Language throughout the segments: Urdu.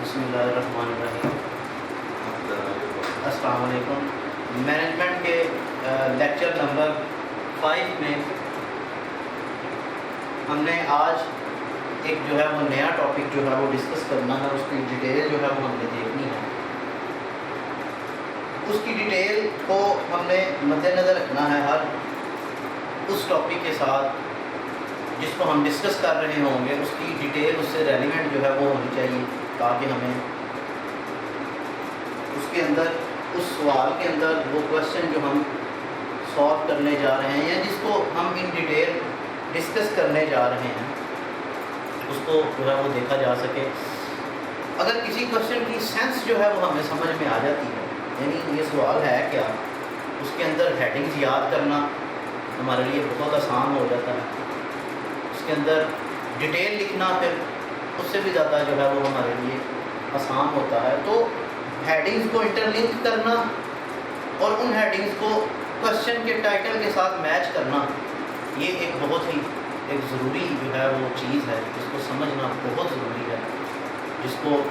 بسم اللہ الرحمن الرحیم۔ السلام علیکم۔ مینجمنٹ کے لیکچر نمبر 5 میں ہم نے آج ایک جو ہے وہ نیا ٹاپک جو ہے وہ ڈسکس کرنا ہے، اس کی ڈیٹیل جو ہے وہ ہم نے دیکھنی ہے۔ اس کی ڈیٹیل کو ہم نے مد نظر رکھنا ہے ہر اس ٹاپک کے ساتھ جس کو ہم ڈسکس کر رہے ہوں گے، اس کی ڈیٹیل اس سے ریلیونٹ جو ہے وہ ہونی چاہیے، تاکہ ہمیں اس کے اندر اس سوال کے اندر وہ کویشچن جو ہم سالو کرنے جا رہے ہیں یا جس کو ہم ان ڈیٹیل ڈسکس کرنے جا رہے ہیں اس کو جو ہے وہ دیکھا جا سکے۔ اگر کسی کویشچن کی سینس جو ہے وہ ہمیں سمجھ میں آ جاتی ہے، یعنی یہ سوال ہے کیا، اس کے اندر ہیڈنگز یاد کرنا ہمارے لیے بہت آسان ہو جاتا ہے، اس کے اندر ڈیٹیل لکھنا پھر اس سے بھی زیادہ جو ہے وہ ہمارے لیے آسان ہوتا ہے۔ تو ہیڈنگز کو انٹرلنک کرنا اور ان ہیڈنگز کو کویشچن کے ٹائٹل کے ساتھ میچ کرنا، یہ ایک بہت ہی ایک ضروری جو ہے وہ چیز ہے، جس کو سمجھنا بہت ضروری ہے، جس کو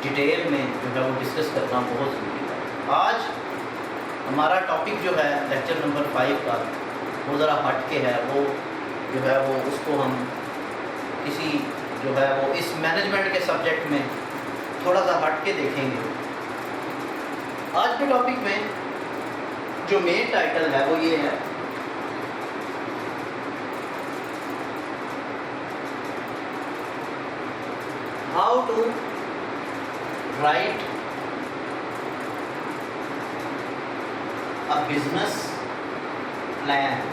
ڈیٹیل میں جو ہے وہ ڈسکس کرنا بہت ضروری ہے۔ آج ہمارا ٹاپک جو ہے لیکچر نمبر 5 کا وہ ذرا ہٹ کے ہے، وہ جو ہے وہ اس کو ہم کسی جو ہے وہ اس مینجمنٹ کے سبجیکٹ میں تھوڑا سا ہٹ کے دیکھیں گے۔ آج کے ٹاپک میں جو مین ٹائٹل ہے وہ یہ ہے how to write a business plan.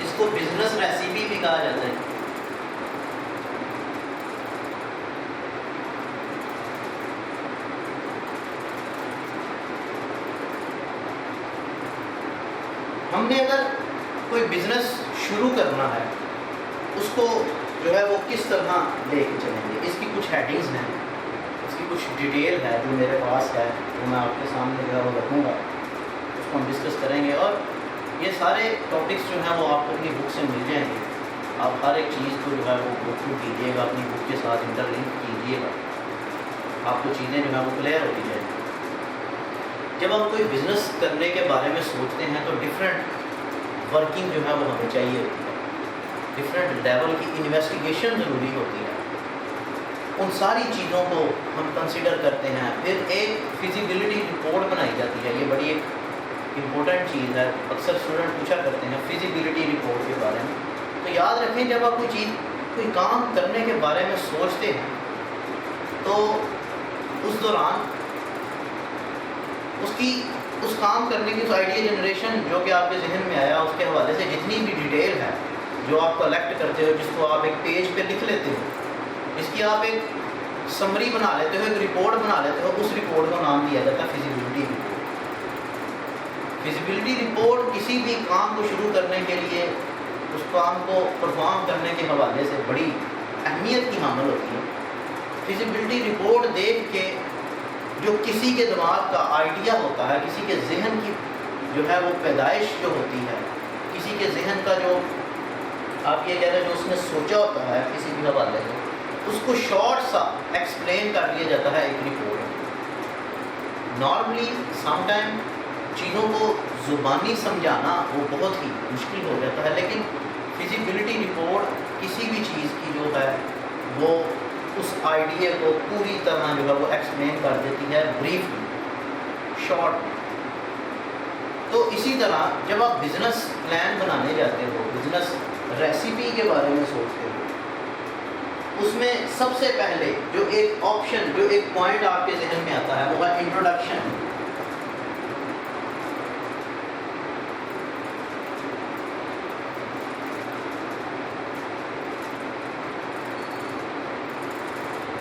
اس کو بزنس ریسیپی بھی کہا جاتا ہے۔ ہم نے اگر کوئی بزنس شروع کرنا ہے، اس کو جو ہے وہ کس طرح لے کے چلیں گے، اس کی کچھ ہیڈنگز ہیں، اس کی کچھ ڈیٹیل ہے جو میرے پاس ہے، وہ میں آپ کے سامنے جو ہے وہ رکھوں گا، اس کو ہم ڈسکس کریں گے۔ اور یہ سارے ٹاپکس جو ہیں وہ آپ کو اپنی بک سے مل جائیں گے، آپ ہر ایک چیز کو جو ہے وہ گو تھرو کیجیے گا، اپنی بک کے ساتھ انٹرلنک کیجیے گا، آپ کو چیزیں جو ہیں وہ کلیئر ہوتی جائیں گی۔ جب آپ کوئی بزنس کرنے کے بارے میں سوچتے ہیں تو ڈفرینٹ ورکنگ جو ہے وہ ہمیں چاہیے ہوتی ہے، ڈفرینٹ لیول کی انویسٹیگیشن ضروری ہوتی ہے، ان ساری چیزوں کو ہم کنسیڈر کرتے ہیں، پھر ایک فیزیبلٹی رپورٹ بنائی جاتی ہے۔ یہ بڑی ایک امپورٹنٹ چیز ہے، اکثر اسٹوڈنٹ پوچھا کرتے ہیں فیزیبلٹی رپورٹ کے بارے میں۔ تو یاد رکھیں، جب آپ کوئی کام کرنے کے بارے میں سوچتے ہیں تو اس دوران اس کام کرنے کی آئیڈیا جنریشن جو کہ آپ کے ذہن میں آیا، اس کے حوالے سے جتنی بھی ڈیٹیل ہے جو آپ کلیکٹ کرتے ہو، جس کو آپ ایک پیج پہ لکھ لیتے ہو، اس کی آپ ایک سمری بنا لیتے ہو، ایک رپورٹ بنا لیتے ہو، اس رپورٹ کو نام دیا جاتا ہے فیزیبلٹی رپورٹ۔ فیزیبلٹی رپورٹ کسی بھی کام کو شروع کرنے کے لیے، اس کام کو پرفارم کرنے کے حوالے سے بڑی اہمیت کی حامل ہوتی ہے۔ فیزیبلٹی رپورٹ دیکھ کے جو کسی کے دماغ کا آئیڈیا ہوتا ہے، کسی کے ذہن کی جو ہے وہ پیدائش جو ہوتی ہے، کسی کے ذہن کا جو آپ یہ کہہ رہے ہیں جو اس نے سوچا ہوتا ہے کسی بھی حوالے سے، اس کو شارٹ سا ایکسپلین کر دیا جاتا ہے ایک رپورٹ۔ نارملی سم ٹائم چیزوں کو زبانی سمجھانا وہ بہت ہی مشکل ہو جاتا ہے، لیکن فیزیبلٹی رپورٹ کسی بھی چیز کی جو ہے وہ اس آئیڈیا کو پوری طرح جو ہے وہ ایکسپلین کر دیتی ہے، بریفلی، شارٹ۔ تو اسی طرح جب آپ بزنس پلان بنانے جاتے ہو، بزنس ریسیپی کے بارے میں سوچتے ہو، اس میں سب سے پہلے جو ایک آپشن، جو ایک پوائنٹ آپ کے ذہن میں آتا ہے وہ ہے انٹروڈکشن۔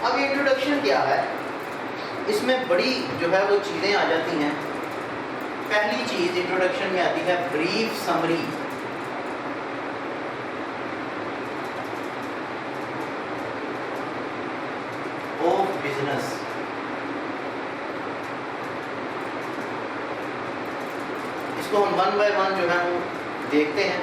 اب انٹروڈکشن کیا ہے؟ اس میں بڑی جو ہے وہ چیزیں آ جاتی ہیں۔ پہلی چیز انٹروڈکشن میں آتی ہے بریف سمری۔ Of business. اس کو ہم ون بائی ون جو ہے وہ دیکھتے ہیں۔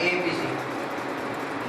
ABC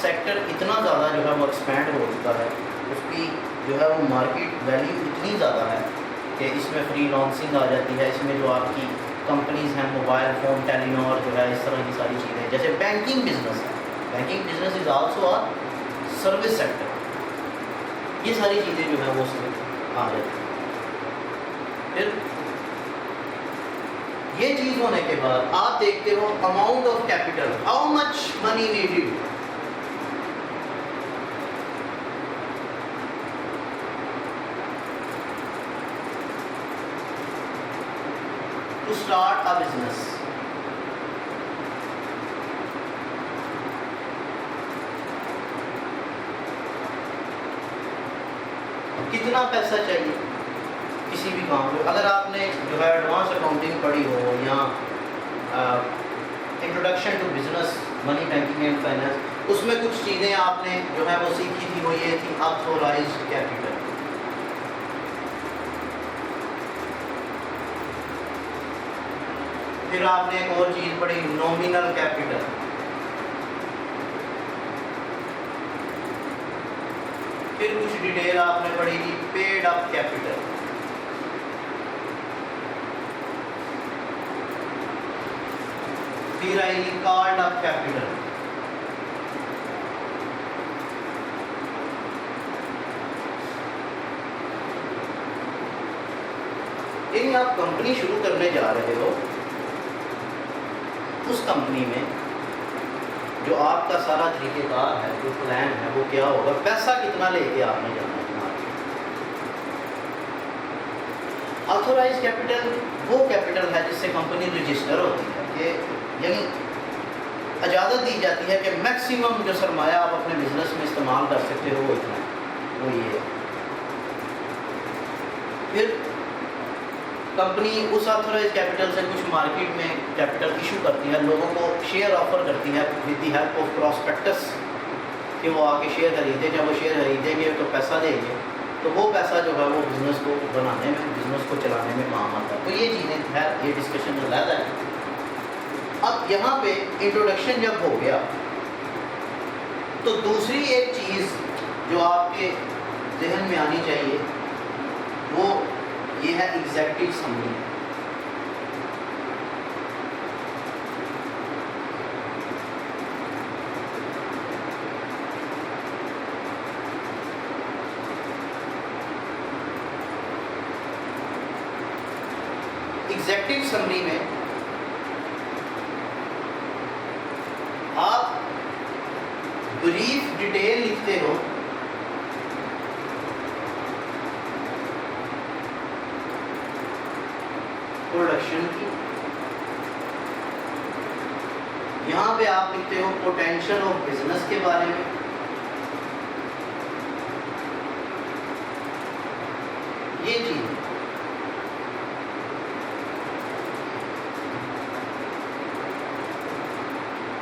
سیکٹر اتنا زیادہ جو ہے وہ ایکسپینڈ ہو چکا ہے، اس کی جو ہے وہ مارکیٹ ویلیو اتنی زیادہ ہے کہ اس میں فری لانسنگ آ جاتی ہے، اس میں جو آپ کی کمپنیز ہیں موبائل فون، ٹیلی نار جو ہے، اس طرح کی ساری چیزیں، جیسے بینکنگ بزنس ہے، banking business is also a service sector, یہ ساری چیزیں جو ہیں وہ اس میں آ جاتی ہیں۔ پھر یہ چیز ہونے کے بعد آپ دیکھتے ہو amount of capital, how much money needed, to start a business. کتنا پیسہ چاہیے کسی بھی کام کو؟ اگر آپ نے جو ہے ایڈوانس اکاؤنٹنگ پڑھی ہو یا introduction to business money banking and finance, اس میں کچھ چیزیں آپ نے جو ہے وہ سیکھی تھی، وہ یہ تھی آتھورائزڈ کیپٹل۔ پھر آپ نے ایک اور چیز پڑھی نومینل کیپٹل، پھر کچھ ڈیٹیل آپ نے پڑھی تھی پیڈ اپ کیپٹل، پھر آئی گی کالڈ اپ کیپٹل، یعنی آپ کمپنی شروع کرنے جا رہے ہو، اس کمپنی میں جو آپ کا سارا طریقہ کار ہے، جو پلان ہے، وہ کیا ہوگا، پیسہ کتنا لے کے آپ نے جانا ہے۔ آتھورائز کیپٹل وہ کیپٹل ہے جس سے کمپنی رجسٹر ہوتی ہے، کہ یعنی اجازت دی جاتی ہے کہ میکسیمم جو سرمایہ آپ اپنے بزنس میں استعمال کر سکتے ہو وہ اتنا ہے، وہ یہ ہے۔ پھر کمپنی اس آتھورائز کیپٹل سے کچھ مارکیٹ میں کیپٹل ایشو کرتی ہے، لوگوں کو شیئر آفر کرتی ہے with the help of prospectus, کہ وہ آ کے شیئر خریدیں، جب وہ شیئر خریدیں گے تو پیسہ دیں گے، تو وہ پیسہ جو ہے وہ بزنس کو بنانے میں، بزنس کو چلانے میں کام آتا ہے۔ تو یہ چیزیں ہے، یہ ڈسکشن علیحدہ ہے۔ اب یہاں پہ انٹروڈکشن جب ہو گیا تو دوسری ایک چیز جو آپ کے ذہن میں آنی چاہیے وہ یہ ہے ایگزیکٹو سمری۔ ایگزیکٹو سمری میں آپ بریف ڈیٹیل لکھتے ہو پروڈکشن کی، یہاں پہ آپ لکھتے ہو پوٹینشیل آف بزنس کے بارے میں، یہ چیز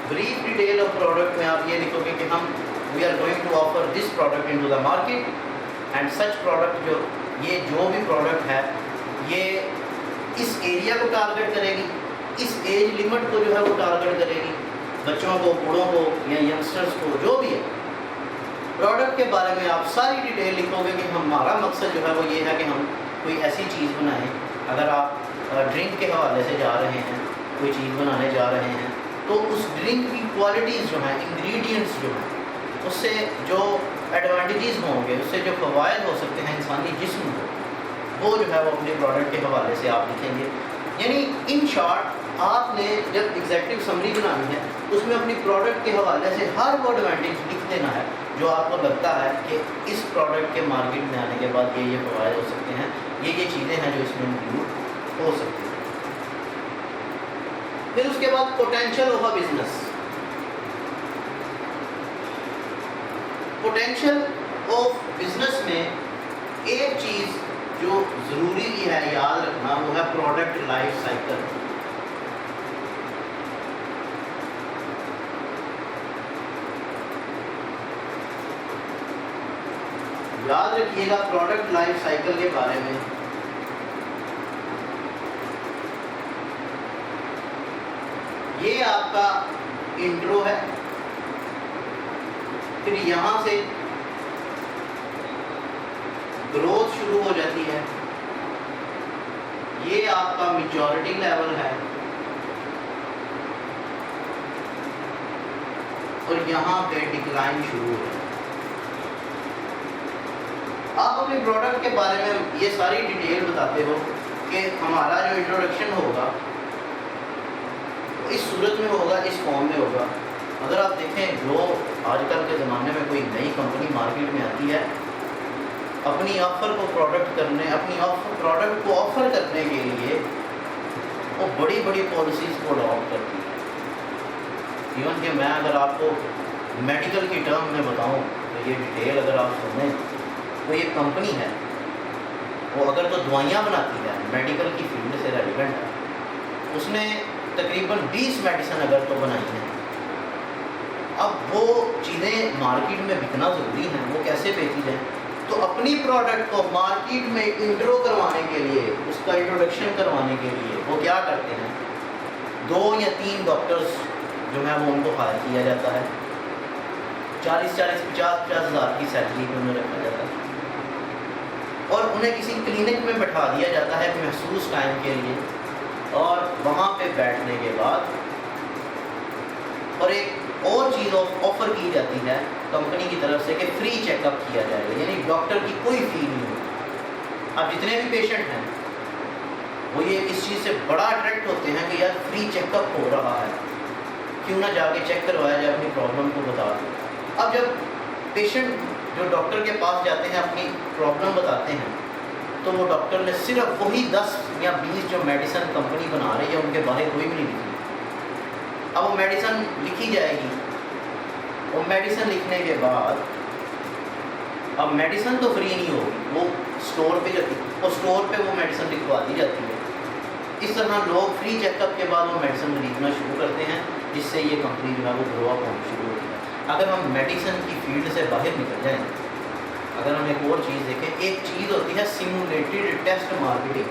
بریف ڈیٹیل آف پروڈکٹ میں آپ یہ لکھو گے کہ ہم we are going to offer this product into the market and such product, یہ جو بھی پروڈکٹ ہے یہ اس ایریا کو ٹارگٹ کرے گی، اس ایج لمٹ کو جو ہے وہ ٹارگٹ کرے گی، بچوں کو، بوڑھوں کو یا ینگسٹرز کو، جو بھی ہے۔ پروڈکٹ کے بارے میں آپ ساری ڈیٹیل لکھو گے کہ ہمارا مقصد جو ہے وہ یہ ہے کہ ہم کوئی ایسی چیز بنائیں، اگر آپ ڈرنک کے حوالے سے جا رہے ہیں، کوئی چیز بنانے جا رہے ہیں، تو اس ڈرنک کی کوالٹیز جو ہیں، انگریڈینٹس جو ہیں، اس سے جو ایڈوانٹیجز ہوں گے، اس سے جو فوائد ہو سکتے ہیں انسانی جسم کو، وہ جو ہے وہ اپنے پروڈکٹ کے حوالے سے آپ لکھیں گے۔ یعنی ان شارٹ آپ نے جب ایگزیکٹو سمری بنانی ہے اس میں اپنی پروڈکٹ کے حوالے سے ہر وہ ایڈوانٹیج لکھ دینا ہے جو آپ کو لگتا ہے کہ اس پروڈکٹ کے مارکیٹ میں آنے کے بعد یہ فوائد ہو سکتے ہیں، یہ چیزیں ہیں جو اس میں انکلوڈ ہو سکتی ہیں۔ پھر اس کے بعد potential of a business. Potential of business میں ایک چیز جو ضروری ہے یاد رکھنا وہ ہے پروڈکٹ لائف سائیکل۔ یاد رکھیے گا پروڈکٹ لائف سائیکل کے بارے میں، یہ آپ کا انٹرو ہے، پھر یہاں سے گروتھ شروع ہو جاتی ہے، یہ آپ کا میچورٹی لیول ہے، اور یہاں پہ ڈکلائن شروع ہو جاتی ہے۔ آپ اپنے پروڈکٹ کے بارے میں یہ ساری ڈیٹیل بتاتے ہو کہ ہمارا جو انٹروڈکشن ہوگا اس صورت میں ہوگا، اس فارم میں ہوگا۔ اگر آپ دیکھیں جو آج کل کے زمانے میں کوئی نئی کمپنی مارکیٹ میں آتی ہے، اپنی آفر کو پروڈکٹ کو آفر کرنے کے لیے وہ بڑی بڑی پالیسیز کو اڈاپٹ کرتی ہے۔ ایون کہ میں اگر آپ کو میڈیکل کی ٹرم میں بتاؤں تو یہ ڈیٹیل اگر آپ سنیں، تو یہ کمپنی ہے، وہ اگر تو دوائیاں بناتی ہے، میڈیکل کی فیلڈ سے ریلیونٹ ہے، اس نے تقریباً 20 میڈیسن اگر تو بنائی ہیں۔ اب وہ چیزیں مارکیٹ میں بکنا ضروری ہیں، وہ کیسے بیچی جائیں؟ تو اپنی پروڈکٹ کو مارکیٹ میں انٹرو کروانے کے لیے، اس کا انٹروڈکشن کروانے کے لیے وہ کیا کرتے ہیں، 2 یا 3 ڈاکٹرز جو ہے وہ ان کو ہائر کیا جاتا ہے، 50 ہزار کی سیلری پہ انہیں رکھا جاتا ہے، اور انہیں کسی کلینک میں بٹھا دیا جاتا ہے محسوس ٹائم کے لیے، اور وہاں پہ بیٹھنے کے بعد اور ایک اور چیز آفر کی جاتی ہے کمپنی کی طرف سے کہ فری چیک اپ کیا جائے گا، یعنی ڈاکٹر کی کوئی فی نہیں ہوگی۔ اب جتنے بھی پیشنٹ ہیں وہ یہ اس چیز سے بڑا اٹریکٹ ہوتے ہیں کہ یار فری چیک اپ ہو رہا ہے، کیوں نہ جا کے چیک کروایا جائے، اپنی پرابلم کو بتا دیں۔ اب جب پیشنٹ جو ڈاکٹر کے پاس جاتے ہیں، اپنی پرابلم بتاتے ہیں، تو وہ ڈاکٹر نے صرف وہی 10 یا 20 جو میڈیسن کمپنی بنا رہی ہے ان کے باہر کوئی بھی نہیں لکھی۔ اب وہ میڈیسن لکھی جائے گی، وہ میڈیسن لکھنے کے بعد اب میڈیسن تو فری نہیں ہوگی، وہ اسٹور پہ جاتی ہے، اور اسٹور پہ وہ میڈیسن لکھوا دی جاتی ہے۔ اس طرح لوگ فری چیک اپ کے بعد وہ میڈیسن خریدنا شروع کرتے ہیں، جس سے یہ کمپنی جو ہے وہ گرو اپ ہونا شروع ہوتی ہے۔ اگر ہم میڈیسن کی فیلڈ سے باہر نکل جائیں، اگر ہم ایک اور چیز دیکھیں، ایک چیز ہوتی ہے سیمولیٹڈ ٹیسٹ مارکیٹنگ۔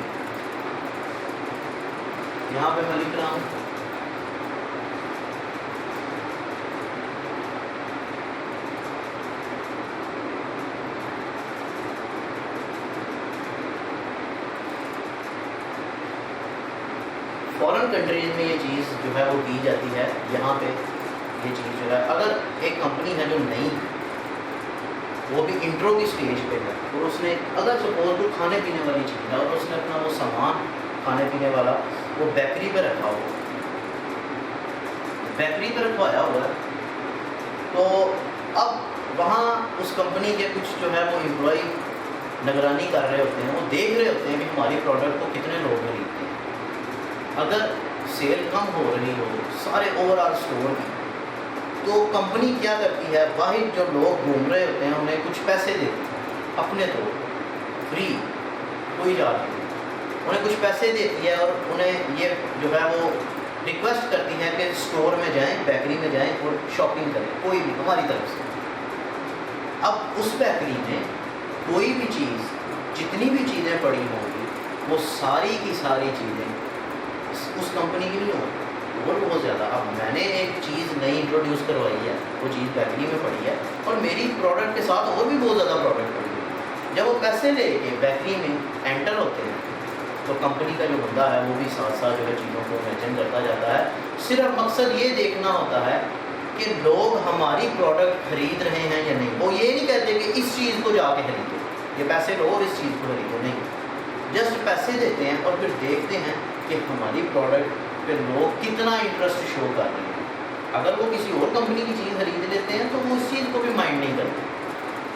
یہاں پہ میں لکھ رہا ہوں فارن کنٹریز میں یہ چیز جو ہے وہ کی جاتی ہے، یہاں پہ یہ چیز جو ہے اگر ایک کمپنی ہے جو نئی ہے، وہ بھی انٹرو کی سٹیج پہ ہے، اور اس نے اگر سپوز کوئی کھانے پینے والی چیز ہے اور اس نے اپنا وہ سامان کھانے پینے والا وہ بیکری پہ رکھا ہوا، بیکری پہ رکھوایا ہوا ہے، تو اب وہاں اس کمپنی کے کچھ جو ہے وہ امپلائی نگرانی کر رہے ہوتے ہیں، وہ دیکھ رہے ہوتے ہیں کہ ہماری پروڈکٹ کو کتنے لوگ خریدتے ہیں۔ اگر سیل کم ہو رہی ہو سارے اوور آل اسٹور کی، تو کمپنی کیا کرتی ہے، واحد جو لوگ گھوم رہے ہوتے ہیں انہیں کچھ پیسے دیتی ہے اپنے طور فری، کوئی چارج نہیں، انہیں کچھ پیسے دیتی ہے اور انہیں یہ جو ہے وہ ریکویسٹ کرتی ہے کہ اسٹور میں جائیں، بیکری میں جائیں اور شاپنگ کریں کوئی بھی ہماری طرف سے۔ اب اس بیکری میں کوئی بھی چیز، جتنی بھی چیزیں پڑی ہوں گی، وہ ساری کی ساری چیزیں اس کمپنی کی نہیں ہوگی، اور بہت زیادہ۔ اب میں نے ایک چیز نئی انٹروڈیوس کروائی ہے، وہ چیز بیکری میں پڑی ہے، اور میری پروڈکٹ کے ساتھ اور بھی بہت زیادہ پروڈکٹ پڑی ہے۔ جب وہ پیسے لے کے بیکری میں انٹر ہوتے ہیں، تو کمپنی کا جو بندہ ہے وہ بھی ساتھ ساتھ جو ہے چیزوں کو مینشن کرتا جاتا ہے۔ صرف مقصد یہ دیکھنا ہوتا ہے کہ لوگ ہماری پروڈکٹ خرید رہے ہیں یا نہیں۔ وہ یہ نہیں کہتے کہ اس چیز کو جا کے خریدو، یہ پیسے لو اور اس چیز کو خریدو، نہیں، جسٹ پیسے دیتے ہیں اور پھر دیکھتے ہیں کہ ہماری پروڈکٹ پہ لوگ کتنا انٹرسٹ شو کر رہے ہیں۔ اگر وہ کسی اور کمپنی کی چیز خرید لیتے ہیں تو وہ اس چیز کو بھی مائنڈ نہیں کرتے،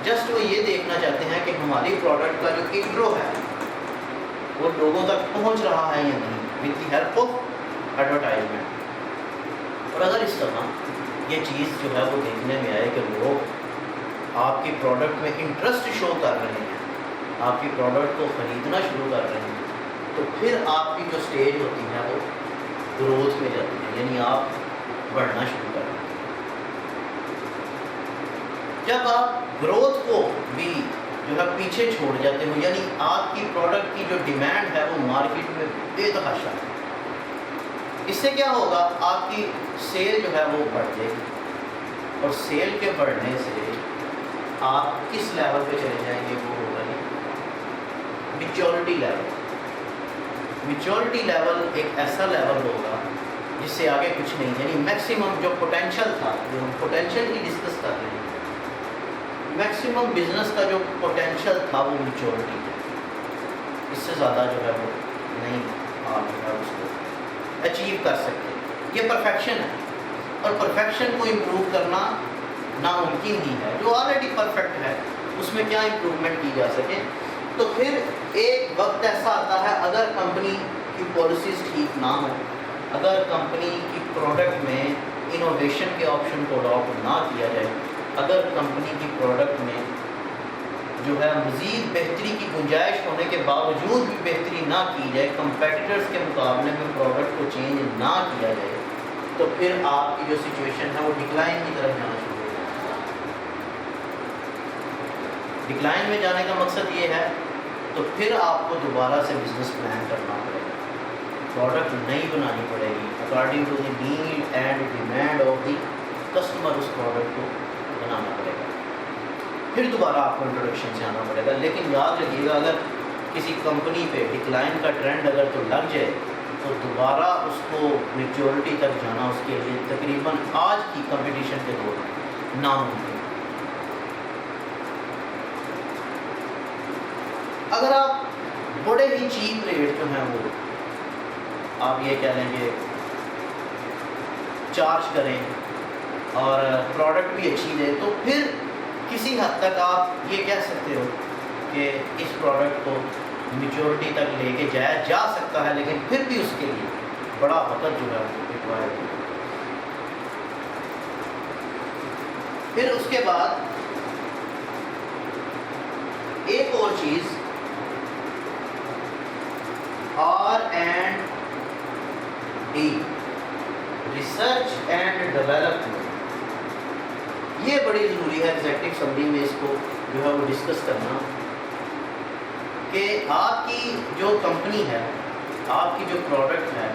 جسٹ وہ یہ دیکھنا چاہتے ہیں کہ ہماری پروڈکٹ کا جو انٹرو ہے وہ لوگوں تک پہنچ رہا ہے یا نہیں، with the help of advertisement. اور اگر اس طرح یہ چیز جو ہے وہ دیکھنے میں آئے کہ لوگ آپ کی پروڈکٹ میں انٹرسٹ شو کر رہے ہیں، آپ کی پروڈکٹ کو خریدنا شروع کر رہے ہیں، تو پھر آپ کی جو سٹیج ہوتی ہے وہ گروتھ میں جاتی ہے، یعنی آپ بڑھنا شروع کر رہے ہیں۔ جب آپ گروتھ کو بھی جو ہے پیچھے چھوڑ جاتے ہو، یعنی آپ کی پروڈکٹ کی جو ڈیمانڈ ہے وہ مارکیٹ میں بے تحاشا ہے، اس سے کیا ہوگا، آپ کی سیل جو ہے وہ بڑھ جائے گی، اور سیل کے بڑھنے سے آپ کس لیول پہ چلے جائیں گے وہ ہوگا میچورٹی لیول. میچورٹی لیول ایک ایسا لیول ہوگا جس سے آگے کچھ نہیں, یعنی میکسیمم جو پوٹینشیل تھا, جو ہم پوٹینشیل کی ڈسکس کر رہے ہیں, میکسیمم بزنس کا جو پوٹینشیل تھا وہ میچورٹی ہے. اس سے زیادہ جو ہے وہ نہیں آپ جو ہے اس کو اچیو کر سکتے. یہ پرفیکشن ہے, اور پرفیکشن کو امپروو کرنا ناممکن ہی ہے. جو آلریڈی پرفیکٹ ہے اس میں کیا امپروومنٹ کی جا سکے. تو پھر ایک وقت ایسا آتا ہے اگر کمپنی کی پالیسیز ٹھیک نہ ہو, اگر کمپنی کی پروڈکٹ میں انوویشن کے آپشن کو اڈاپٹ نہ کیا جائے, اگر کمپنی کی پروڈکٹ میں جو ہے مزید بہتری کی گنجائش ہونے کے باوجود بھی بہتری نہ کی جائے, کمپیٹیٹرز کے مقابلے میں پروڈکٹ کو چینج نہ کیا جائے, تو پھر آپ کی جو سچویشن ہے وہ ڈکلائن کی طرف جانا شروع ہو جائے گا. ڈکلائن میں جانے کا مقصد یہ ہے تو پھر آپ کو دوبارہ سے بزنس پلان کرنا پڑے گا, پروڈکٹ نئی بنانی پڑے گی according to the need and demand of the customer. اس پروڈکٹ کو بنانا پڑے گا, پھر دوبارہ آپ کو انٹروڈکشن سے آنا پڑے گا. لیکن یاد رکھیے گا, اگر کسی کمپنی پہ ڈکلائن کا ٹرینڈ اگر تو لگ جائے تو دوبارہ اس کو میچورٹی تک جانا اس کے لیے تقریباً آج کی کمپٹیشن کے دور میں ناممکن. اگر آپ بڑے ہی چیپ ریٹ جو ہیں وہ آپ یہ کہہ لیں کہ چارج کریں اور پروڈکٹ بھی اچھی دیں, تو پھر کسی حد تک آپ یہ کہہ سکتے ہو کہ اس پروڈکٹ کو میچورٹی تک لے کے جایا جا سکتا ہے, لیکن پھر بھی اس کے لیے بڑا وقت جو ہے ریکوائر ہے. پھر اس کے بعد ایک اور چیز R&D, ریسرچ اینڈ ڈیولپمنٹ. یہ بڑی ضروری ہے ایگزیکٹو سمری میں اس کو جو ہے وہ ڈسکس کرنا, کہ آپ کی جو کمپنی ہے, آپ کی جو پروڈکٹ ہے,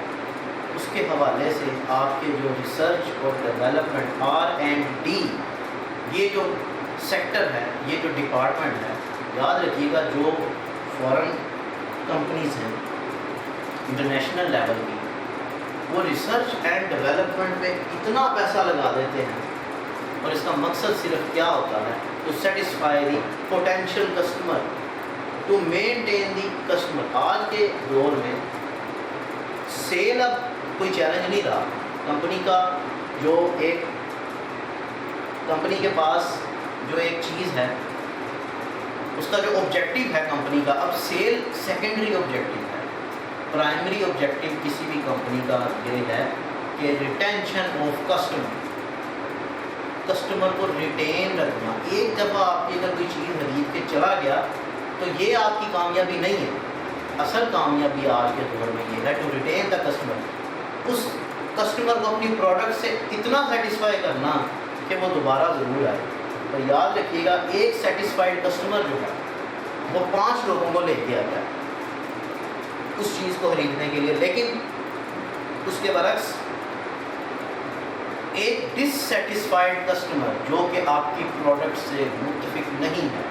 اس کے حوالے سے آپ کے جو ریسرچ اور ڈیولپمنٹ R&D یہ جو سیکٹر ہے, یہ جو ڈپارٹمنٹ ہے, یاد رکھیے گا جو فورن کمپنیز ہیں انٹرنیشنل لیول کی, وہ ریسرچ اینڈ ڈیولپمنٹ پہ اتنا پیسہ لگا دیتے ہیں, اور اس کا مقصد صرف کیا ہوتا ہے, to satisfy the potential customer, to maintain the customer. آج کے دور میں سیل اب کوئی چیلنج نہیں رہا. کمپنی کا جو ایک کمپنی کے پاس جو ایک چیز ہے, اس کا جو آبجیکٹیو ہے کمپنی کا, اب سیل سیکنڈری آبجیکٹیو ہے. پرائمری آبجیکٹیو کسی بھی کمپنی کا یہ ہے کہ ریٹینشن آف کسٹمر, کسٹمر کو ریٹین رکھنا. ایک دفعہ آپ کی اگر کوئی چیز خرید کے چلا گیا تو یہ آپ کی کامیابی نہیں ہے. اصل کامیابی آج کے دور میں یہ ہے ٹو ریٹین دا کسٹمر, اس کسٹمر کو اپنی پروڈکٹ سے اتنا سیٹسفائی کرنا کہ وہ دوبارہ ضرور آئے. اور یاد رکھیے گا, ایک سیٹسفائیڈ کسٹمر جو ہے وہ 5 لوگوں کو لے کے آتا ہے اس چیز کو خریدنے کے لیے. لیکن اس کے برعکس ایک ڈس سیٹسفائیڈ کسٹمر جو کہ آپ کی پروڈکٹ سے متفق نہیں ہے,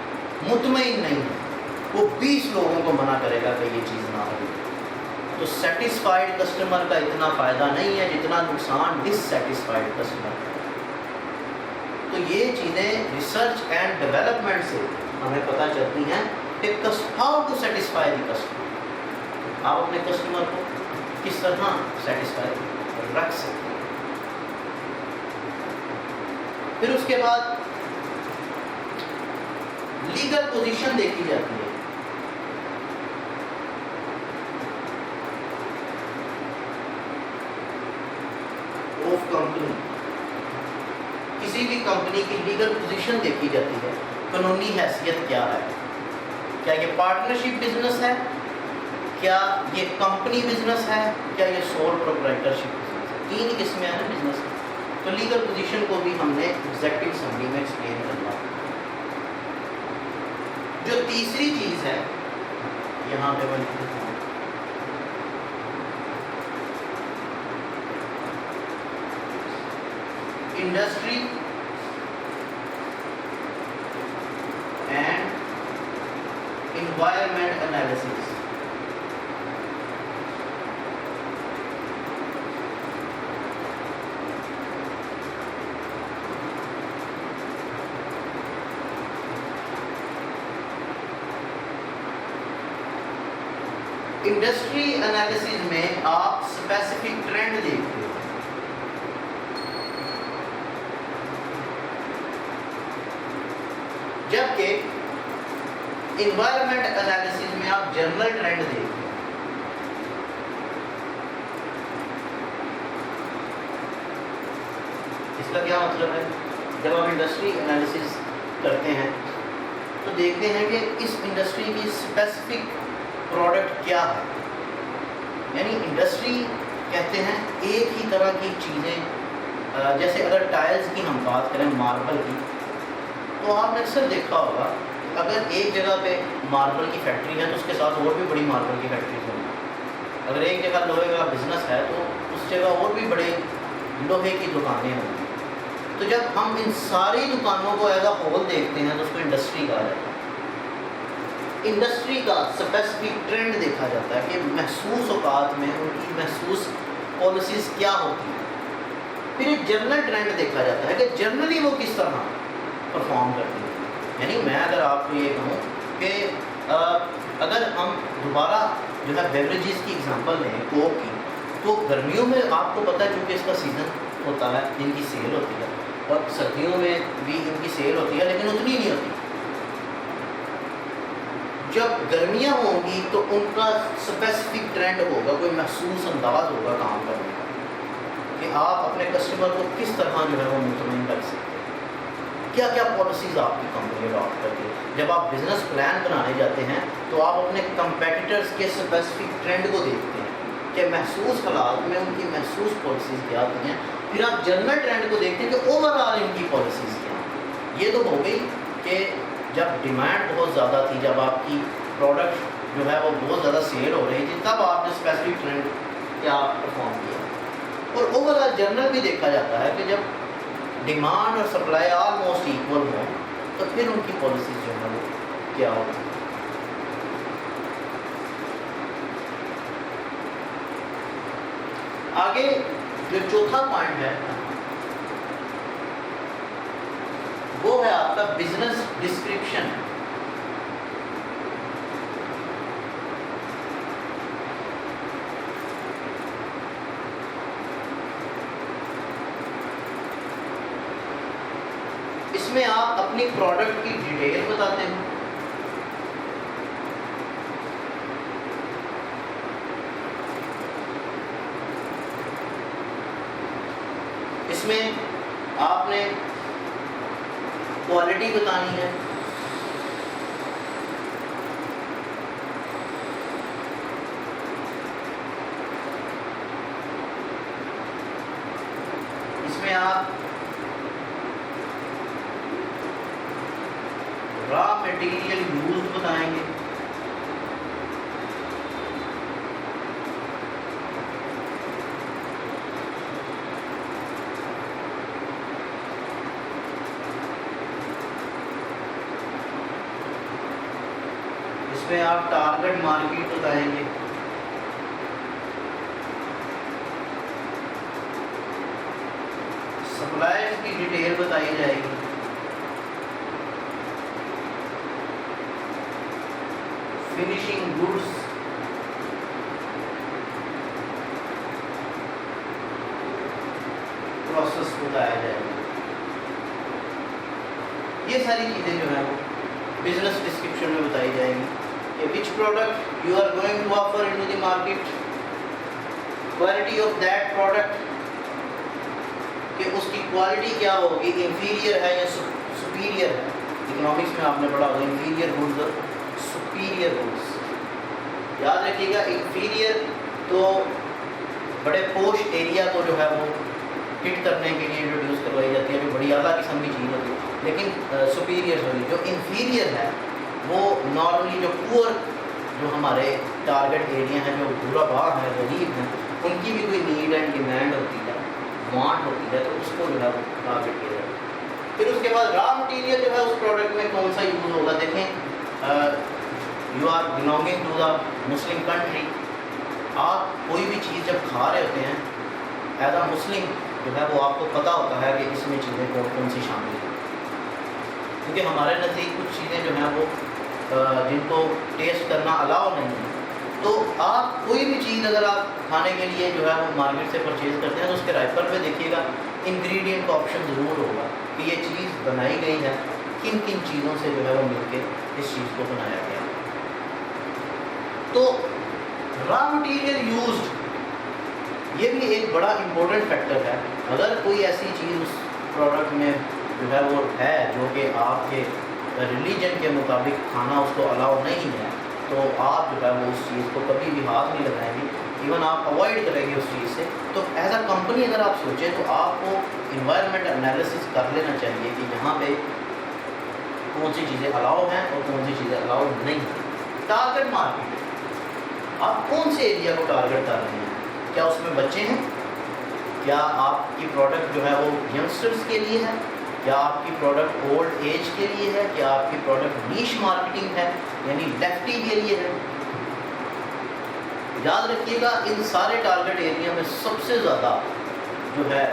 مطمئن نہیں ہے, وہ 20 لوگوں کو منع کرے گا کہ یہ چیز نہ خریدے. تو سیٹسفائیڈ کسٹمر کا اتنا فائدہ نہیں ہے جتنا نقصان ڈس سیٹسفائیڈ کسٹمر کا. تو یہ چیزیں ریسرچ اینڈ ڈیولپمنٹ سے ہمیں پتہ چلتی ہیں کہ how to satisfy the customer. آپ اپنے کسٹمر کو کس طرح سیٹسفائی رکھ سکتے ہیں. پھر اس کے بعد لیگل پوزیشن دیکھی جاتی ہے. آف کمپنی, کسی بھی کمپنی کی لیگل پوزیشن دیکھی جاتی ہے. قانونی حیثیت کیا ہے, کیا یہ پارٹنرشپ بزنس ہے, کیا یہ کمپنی بزنس ہے, کیا یہ سول پروپرائٹرشپ بزنس ہے. 3 قسمیں ہیں نا بزنس کی. تو لیگل پوزیشن کو بھی ہم نے ایگزیکٹو سمری میں ایکسپلین کرنا. جو تیسری چیز ہے یہاں پہ industry environment analysis. Industry analysis میں آپ اسپیسیفک ٹرینڈ دیکھتے ہو، جبکہ انوائرمنٹ انالیسز میں آپ جنرل ٹرینڈ دیکھتے ہو۔ اس کا کیا مطلب ہے؟ جب آپ انڈسٹری انالیسز کرتے ہیں تو دیکھتے ہیں کہ اس انڈسٹری کی اسپیسیفک پروڈکٹ کیا ہے، یعنی انڈسٹری کہتے ہیں ایک ہی طرح کی چیزیں، جیسے اگر ٹائلز کی ہم بات کریں ماربل کی، تو آپ نے اکثر دیکھا ہوگا اگر ایک جگہ پہ ماربل کی فیکٹری ہے تو اس کے ساتھ اور بھی بڑی ماربل کی فیکٹریز ہوں گی، اگر ایک جگہ لوہے کا بزنس ہے تو اس جگہ اور بھی بڑے لوہے کی دکانیں ہوں گی۔ تو جب ہم ان ساری دکانوں کو ایز اے ہول دیکھتے ہیں تو اس کو انڈسٹری کہا جاتا ہے۔ انڈسٹری کا اسپیسیفک ٹرینڈ دیکھا جاتا ہے کہ محسوس اوقات میں ان کی محسوس پالیسیز کیا ہوتی ہیں۔ پھر ایک جنرل ٹرینڈ دیکھا جاتا ہے کہ جنرلی وہ کس طرح پرفارم کرتی ہے۔ یعنی میں اگر آپ کو یہ کہوں کہ اگر ہم دوبارہ جو ہے بیوریجز کی اگزامپل لیں کوک کی، تو گرمیوں میں آپ کو پتہ ہے چونکہ اس کا سیزن ہوتا ہے، ان کی سیل ہوتی ہے، اور سردیوں میں بھی ان کی سیل ہوتی ہے لیکن اتنی نہیں ہوتی۔ جب گرمیاں ہوں گی تو ان کا اسپیسیفک ٹرینڈ ہوگا، کوئی محسوس انداز ہوگا کام کرنے کا کہ آپ اپنے کسٹمر کو کس طرح جو ہے وہ مطمئن کر سکتے ہیں، کیا کیا پالیسیز آپ کی کمپنی اڈاپٹ کرتی ہے۔ جب آپ بزنس پلان بنانے جاتے ہیں تو آپ اپنے کمپیٹیٹرز کے اسپیسیفک ٹرینڈ کو دیکھتے ہیں کہ محسوس حالات میں ان کی محسوس پالیسیز کیا ہوتی ہیں، پھر آپ جنرل ٹرینڈ کو دیکھتے ہیں کہ اوور آل ان کی پالیسیز کیا ہیں۔ یہ تو ہو گئی کہ جب ڈیمانڈ بہت زیادہ تھی، جب آپ کی پروڈکٹ جو ہے وہ بہت زیادہ سیل ہو رہی تھی، تب آپ نے اسپیسیفک ٹرینڈ کیا پرفارم کیا۔ اور اوور آل جنرل بھی دیکھا جاتا ہے کہ جب ڈیمانڈ اور سپلائی آلموسٹ ایکول ہوں تو پھر ان کی پالیسیز جو ہے وہ کیا ہوتی ہیں۔ آگے جو چوتھا پوائنٹ ہے وہ ہے آپ کا بزنس ڈسکرپشن۔ اس میں آپ اپنی پروڈکٹ کی ڈیٹیل بتاتے ہیں، اس میں آپ نے کوالٹی بتانی ہے، اس میں آپ را میٹیریل یوز بتائیں گے، اس میں آپ ٹارگٹ مارکیٹ بتائیں گے، سپلائرز کی ڈیٹیل بتائی جائے گی، فنیشنگ گڈس پروسیس بتایا جائے گا۔ یہ ساری چیزیں جو ہیں وہ بزنس ڈسکرپشن میں بتائی جائیں گی کہ which product you are going to offer in to the market, quality of that product, کہ اس کی کوالٹی کیا ہوگی، انفیریئر ہے یا سپیریئر ہے۔ اکنامکس میں آپ نے پڑھا ہوگا انفیریئر گڈز اور سپیریئر گڈز۔ یاد رکھیے گا انفیریئر تو بڑے پوش ایریا کو جو ہے وہ ہٹ کرنے کے لیے انٹروڈیوس کروائی جاتی ہے، جو بڑی اعلیٰ قسم کی چیز ہوتی ہے، لیکن سپیریئر ہوگی جو انفیریئر ہے وہ نارملی جو پور جو ہمارے ٹارگٹ ایریا ہیں، جو برا بار ہیں، غریب ہیں، ان کی بھی کوئی نیڈ اینڈ ڈیمانڈ ہوتی ہے، وانٹ ہوتی ہے، تو اس کو جو ہے ٹارگٹ کیا جاتا ہے۔ پھر اس کے بعد را مٹیریل جو ہے اس پروڈکٹ میں کون سا یوز ہوگا۔ دیکھیں you are belonging to the Muslim country. آپ کوئی بھی چیز جب کھا رہے ہوتے ہیں ایز اے مسلم جو ہے وہ آپ کو پتہ ہوتا ہے کہ اس میں چیزیں کون کون سی شامل ہیں, کیونکہ ہمارے نزدیک کچھ چیزیں جو ہیں وہ جن کو ٹیسٹ کرنا الاؤ نہیں ہے. تو آپ کوئی بھی چیز اگر آپ کھانے کے لیے جو ہے وہ مارکیٹ سے پرچیز کرتے ہیں تو اس کے رائپر پہ دیکھیے گا انگریڈینٹ کا آپشن ضرور ہوگا کہ یہ چیز بنائی گئی ہے کن کن چیزوں سے جو ہے وہ مل کے اس چیز کو بنایا گیا. تو را مٹیریل یوزڈ یہ بھی ایک بڑا امپورٹنٹ فیکٹر ہے. اگر کوئی ایسی چیز اس پروڈکٹ میں جو ہے وہ ہے جو کہ آپ کے ریلیجن کے مطابق کھانا اس کو الاؤ نہیں ہے تو آپ جو ہے وہ اس چیز کو کبھی بھی ہاتھ نہیں لگائیں گے, ایون آپ اوائڈ کریں گے اس چیز سے. تو ایز اے کمپنی اگر آپ سوچیں تو آپ کو انوائرمنٹ انالیسس کر لینا چاہیے کہ یہاں پہ کون سی چیزیں الاؤ ہیں اور کون سی چیزیں الاؤ نہیں ہیں. ٹارگیٹ مارکیٹ, آپ کون سے ایریا کو ٹارگیٹ کر رہے ہیں؟ کیا اس میں بچے ہیں؟ کیا آپ کی پروڈکٹ جو ہے وہ ینگسٹرز کے لیے ہے؟ کیا آپ کی پروڈکٹ اولڈ ایج کے لیے ہے؟ کیا آپ کی پروڈکٹ نیش مارکیٹنگ ہے یعنی لیفٹی کے لیے ہے؟ یاد رکھیے گا ان سارے ٹارگیٹ ایریا میں سب سے زیادہ جو ہے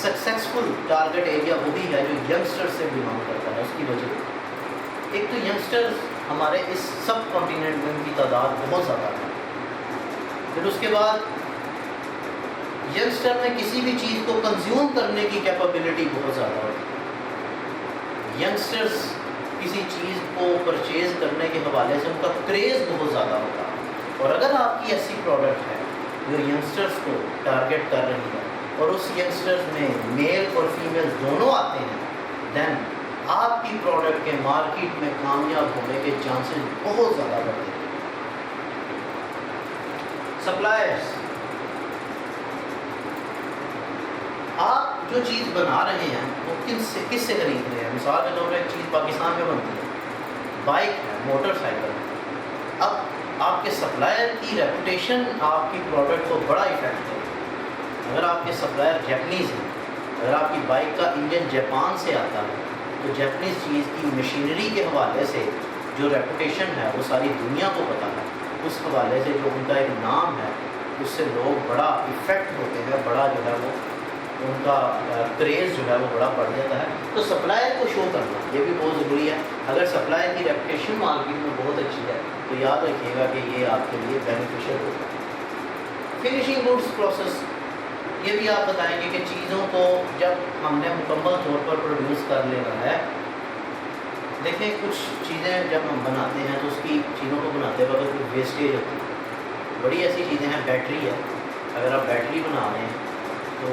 سکسیسفل ٹارگیٹ ایریا وہی ہے جو ینگسٹر سے بلانگ کرتا ہے. اس کی وجہ ایک تو ینگسٹرز ہمارے اس سب کانٹیننٹ میں ان کی تعداد بہت زیادہ ہے. پھر اس کے بعد ینگسٹر میں کسی بھی چیز کو کنزیوم کرنے کی کیپیبلٹی بہت زیادہ ہوتی ہے. ینگسٹرز کسی چیز کو پرچیز کرنے کے حوالے سے ان کا کریز بہت زیادہ ہوتا ہے. اور اگر آپ کی ایسی پروڈکٹ ہے جو ینگسٹرز کو ٹارگیٹ کر رہی ہے اور اس ینگسٹرز میں میل اور فیمیل دونوں آتے ہیں دین آپ کی پروڈکٹ کے مارکیٹ میں کامیاب ہونے کے چانسز بہت زیادہ بڑھتے ہیں. سپلائرز, آپ جو چیز بنا رہے ہیں وہ کس سے خرید رہے ہیں؟ مثال کے طور پہ ایک چیز پاکستان میں بنتی ہے, بائک ہے, موٹر سائیکل ہے. اب آپ کے سپلائر کی ریپوٹیشن آپ کی پروڈکٹ کو بڑا افیکٹ کرے. اگر آپ کے سپلائر جیپنیز ہیں, اگر آپ کی بائک کا انجن جاپان سے آتا ہے تو جیپنیز چیز کی مشینری کے حوالے سے جو ریپوٹیشن ہے وہ ساری دنیا کو پتہ ہے. اس حوالے سے جو ان کا ایک نام ہے اس سے لوگ بڑا افیکٹ ہوتے ہیں, بڑا جو ہے وہ ان کا کریز جو ہے وہ بڑا بڑھ جاتا ہے. تو سپلائر کو شو کرنا یہ بھی بہت ضروری ہے. اگر سپلائر کی ریپوٹیشن مارکیٹ میں بہت اچھی ہے تو یاد رکھیے گا کہ یہ آپ کے لیے بینیفیشیل ہوگا. فنیشنگ گڈس پروسیس, یہ بھی آپ بتائیں گے کہ چیزوں کو جب ہم نے مکمل طور پر پروڈیوس کر لینا ہے. دیکھیں کچھ چیزیں جب ہم بناتے ہیں تو اس کی چیزوں کو بناتے وقت کوئی ویسٹیج ہوتی ہے. بڑی ایسی چیزیں ہیں, بیٹری ہے, اگر آپ بیٹری بنا رہے ہیں تو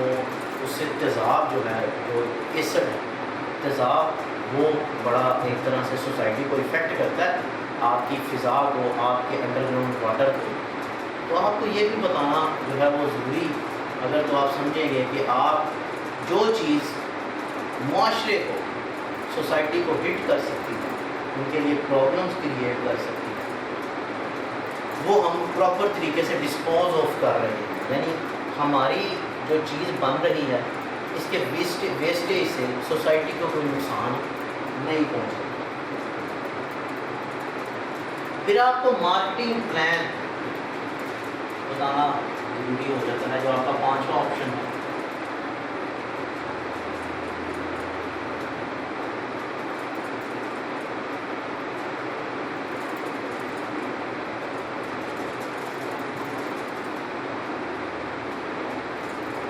اس سے تیزاب جو ہے جو ایسڈ ہے تیزاب وہ بڑا ایک طرح سے سوسائٹی کو افیکٹ کرتا ہے, آپ کی فضا کو, آپ کے انڈر گراؤنڈ واٹر کو. تو آپ کو یہ بھی بتانا جو ہے وہ ضروری, اگر تو آپ سمجھیں گے کہ آپ جو چیز معاشرے کو, سوسائٹی کو ہٹ کر سکتی ہے, ان کے لیے پرابلمس کریٹ کر سکتی ہے, وہ ہم پراپر طریقے سے ڈسپوز آف کر رہے ہیں. یعنی ہماری جو چیز بن رہی ہے اس کے ویسٹیج سے سوسائٹی کو کوئی نقصان نہیں پہنچے. پھر آپ کو مارکیٹنگ پلان بتانا ضروری ہو جاتا ہے, جو آپ کا 5واں آپشن ہے.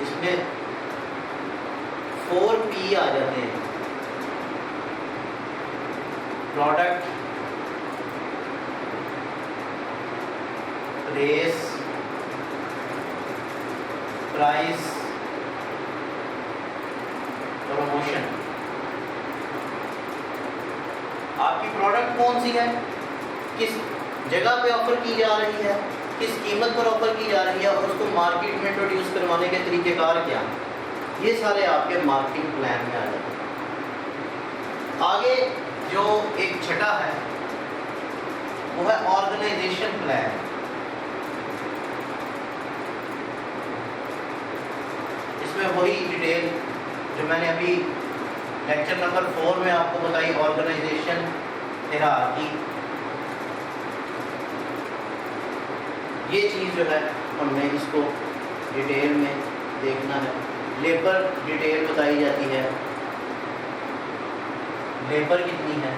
اس میں 4P آ جاتے ہیں. Product, price, prize, promotion. آپ کی پروڈکٹ کون سی ہے, کس جگہ پہ آفر کی جا رہی ہے, کس قیمت پر آفر کی جا رہی ہے, اور اس کو مارکیٹ میں انٹروڈیوس کروانے کے طریقہ کار کیا ہیں. یہ سارے آپ کے مارکیٹنگ پلان میں آ جاتے ہیں. آگے جو ایک چھٹا ہے وہ ہے آرگنائزیشن پلان. اس میں وہی ڈیٹیل جو میں نے ابھی لیکچر نمبر 4 میں آپ کو بتائی آرگنائزیشن ہیرارکی. یہ چیز جو ہے ہم نے اس کو ڈیٹیل میں دیکھنا ہے. لیبر ڈیٹیل بتائی جاتی ہے, لیبر کتنی ہے.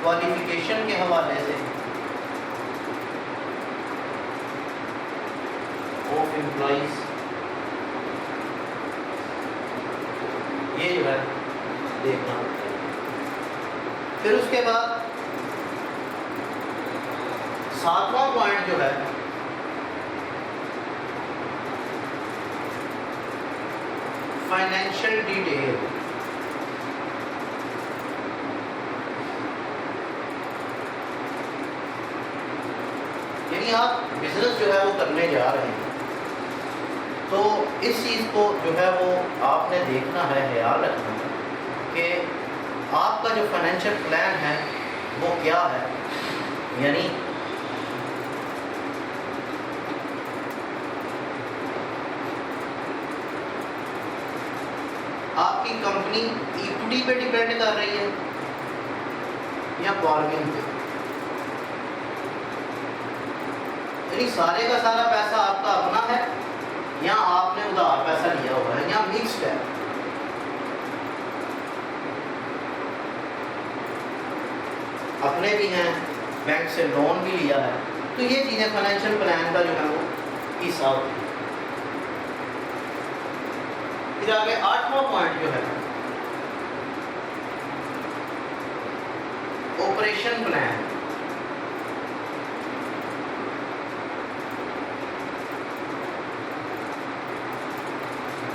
کوالیفیکیشن کے حوالے سے آف امپلائیز یہ جو ہے دیکھنا ہوتا ہے. پھر اس کے بعد 7واں پوائنٹ جو ہے فائنینشیل ڈیٹیل. یعنی آپ بزنس جو ہے وہ کرنے جا رہے ہیں تو اس چیز کو جو ہے وہ آپ نے دیکھنا ہے, خیال رکھنا ہے کہ آپ کا جو فائنینشیل پلان ہے وہ کیا ہے. یعنی آپ کی کمپنی ایکوٹی پہ ڈیپینڈ کر رہی ہے یا بارگنگ پہ. یعنی سارے کا سارا پیسہ آپ کا اپنا ہے یا آپ نے ادھار پیسہ لیا ہوا ہے یا مکسڈ ہے. اپنے بھی ہیں, بینک سے لون بھی لیا ہے. تو یہ چیزیں فائنینشیل پلان کا جو ہے وہ حصہ ہوتی ہے. پھر آگے 8واں پوائنٹ جو ہے آپریشن پلان.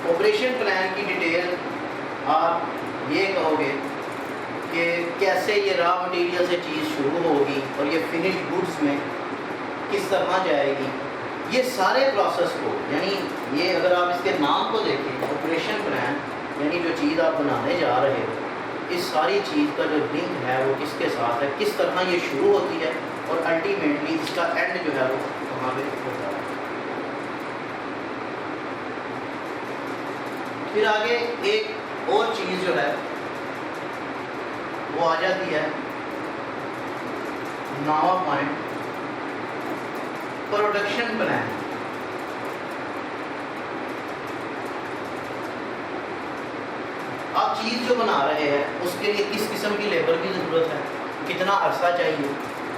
آپریشن پلان کی ڈیٹیل آپ یہ کہو گے کہ کیسے یہ را مٹیریل سے چیز شروع ہوگی اور یہ فنشڈ گڈس میں کس طرح جائے گی. یہ سارے پروسیس کو, یعنی یہ اگر آپ اس کے نام کو دیکھیں آپریشن پلان, یعنی جو چیز آپ بنانے جا رہے ہو اس ساری چیز کا جو لنک ہے وہ کس کے ساتھ ہے, کس طرح یہ شروع ہوتی ہے اور الٹیمیٹلی اس کا اینڈ جو ہے وہ کہاں پہ ہوتا ہے. پھر آگے ایک اور چیز جو ہے وہ آ جاتی ہے 9واں پوائنٹ پروڈکشن پلان. آپ چیز جو بنا رہے ہیں اس کے لیے کس قسم کی لیبر کی ضرورت ہے, کتنا عرصہ چاہیے,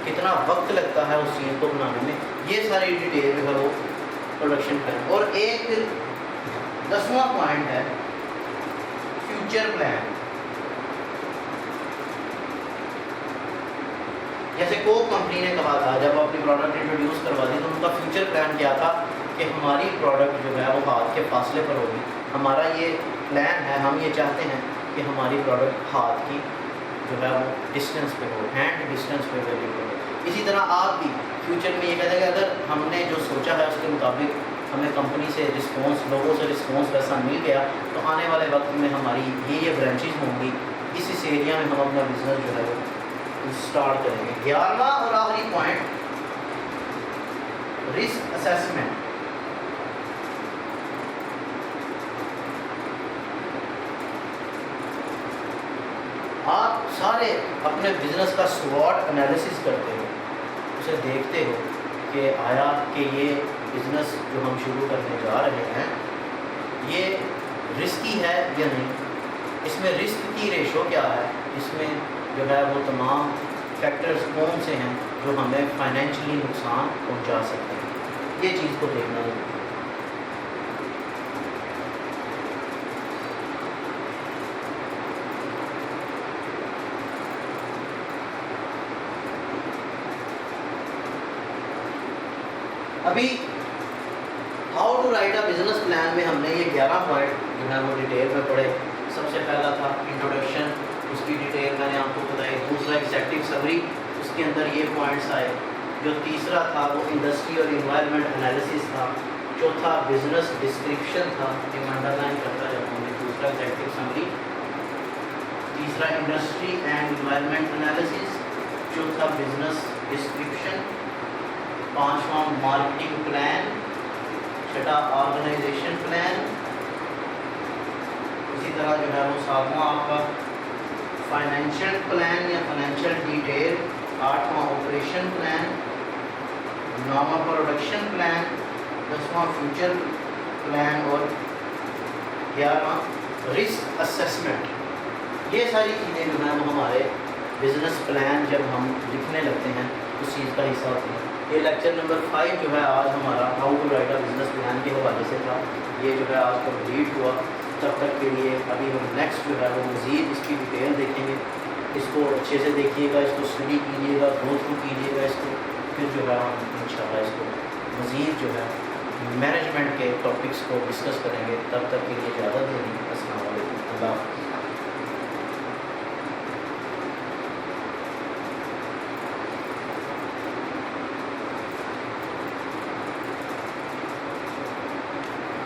کتنا وقت لگتا ہے اس چیز کو بنانے میں. یہ ساری ڈیٹیل جو ہے وہ پروڈکشن پلان. اور ایک پھر 10واں پوائنٹ ہے فیوچر پلان. جیسے کوک کمپنی نے کہا تھا جب اپنی پروڈکٹ انٹروڈیوس کروا دی تو ان کا فیوچر پلان کیا تھا کہ ہماری پروڈکٹ جو ہے وہ ہاتھ کے فاصلے پر ہوگی. ہمارا یہ پلان ہے, ہم یہ چاہتے ہیں کہ ہماری پروڈکٹ ہاتھ کی جو ہے وہ ڈسٹینس پہ ہو, ہینڈ ڈسٹینس پہ اویلیبل ہو. اسی طرح آپ بھی فیوچر میں یہ کہتے ہیں کہ اگر ہم نے جو سوچا ہے اس کے مطابق ہمیں کمپنی سے رسپانس, لوگوں سے رسپانس ویسا مل گیا تو آنے والے وقت میں ہماری یہ برانچز ہوں گی, اس ایریا میں ہم اپنا بزنس جو ہے وہ اسٹارٹ کریں گے. 11واں اور آخری پوائنٹ رسک اسیسمنٹ. آپ سارے اپنے بزنس کا سواٹ انالیسس کرتے ہو, اسے دیکھتے ہو کہ آیا کہ یہ بزنس جو ہم شروع کرنے جا رہے ہیں یہ رسکی ہے یا نہیں, اس میں رسک کی ریشو کیا ہے, اس میں جو ہے وہ تمام فیکٹرز کون سے ہیں جو ہمیں فائنینشلی نقصان پہنچا سکتے ہیں. یہ چیز کو دیکھنا ہے. ابھی how to write a business plan میں ہم نے یہ 11 پوائنٹ جو ہے وہ ڈیٹیل میں پڑھے. سب سے پہلا تھا انٹروڈکشن, اس کی ڈیٹیل میں نے آپ کو بتائی. دوسرا ایگزیکٹو سمری, اس کے اندر یہ پوائنٹس آئے. جو تیسرا تھا وہ انڈسٹری اور انوائرمنٹ انالیسس تھا. چوتھا بزنس ڈسکرپشن تھا, یہ انڈر لائن کرتا جاتا ہوں. دوسرا ایگزیکٹو سمری, تیسرا انڈسٹری اینڈ انوائرمنٹ انالیسس, چوتھا بزنس ڈسکرپشن, پانچواں مارکیٹنگ پلان, چھٹا آرگنائزیشن پلان, اسی طرح جو ہے وہ 7واں آپ کا فائنینشیل پلان یا فائنینشیل ڈیٹیل، 8واں آپریشن پلان، 9واں پروڈکشن پلان، 10واں فیوچر پلان اور 11واں رسک اسسمنٹ۔ یہ ساری چیزیں جو ہیں وہ ہمارے بزنس پلان جب ہم لکھنے لگتے ہیں اس چیز کا حصہ ہوتی ہے۔ یہ لیکچر نمبر 5 جو ہے آج ہمارا how to write a business plan کے حوالے سے تھا، یہ جو ہے آج کمپلیٹ ہوا۔ تب تک کے لیے ابھی ہم نیکسٹ جو ہے وہ مزید اس کی ڈیٹیل دیکھیں گے، اس کو اچھے سے دیکھیے گا، اس کو اسٹڈی کیجیے گا، گو تھرو کیجیے گا اس کو، پھر جو ہے ہم انشاءاللہ اس کو مزید جو ہے مینجمنٹ کے ٹاپکس کو ڈسکس کریں گے۔ تب تک کے لیے اجازت دیں۔ السلام علیکم، اللہ حافظ۔